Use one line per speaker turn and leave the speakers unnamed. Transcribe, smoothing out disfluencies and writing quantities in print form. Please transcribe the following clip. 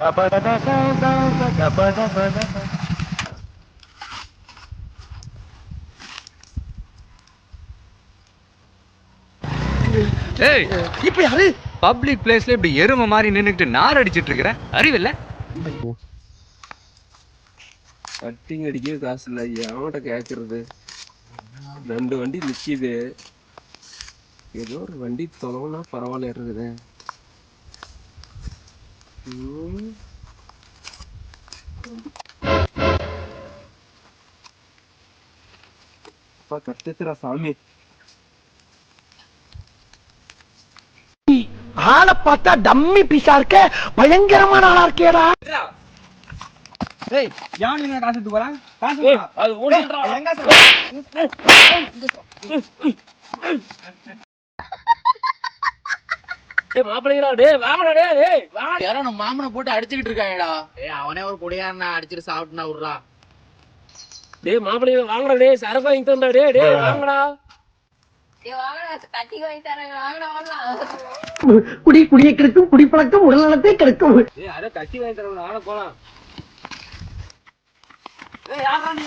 ஏய், இப்ப யாரு பப்ளிக் பிளேஸ்ல இப்படி எருமை மாதிரி நின்னுட்டு நார் அடிச்சிட்டு இருக்கிற? அறிவில்ல?
கட்டிங் அடிக்க காசு இல்லை, அவன்கிட்ட கேட்கறது. 2 வண்டி நிக்கிது, ஏதோ ஒரு வண்டி தொலைவுனா பரவாயில்ல இருக்குது. கத்துறா சாமி.
ஆளை பார்த்தா டம்மி பீஸா இருக்க, பயங்கரமான ஆளா இருக்கேடா.
ஏய், யானை காசு எடுத்து போறான். காசு
அது ஓடுறா. மாப்பிள்ளைங்களா, டேய் வாங்கடா, டேய் வாங்க.
யாரோ நம்ம மாமனை போட்டு அடிச்சுக்கிட்டு இருக்காங்கடா. அவனே ஒரு குடியாரனா அடிச்சுட்டு சாப்பிட்டுனா விடுறா.
டேய் மாப்பிள்ளைங்களா வாங்கடா, டேய் சரக்கு வாங்கி தந்தா, டேய் வாங்கடா.
குடியை கெடுக்கும், குடிப்பழக்கம் உடல்நலத்தை கெடுக்கும்.
டேய் அட கட்டி வாங்கி தரணும், நானே போலாம்.
ஏய் யாரா நீ?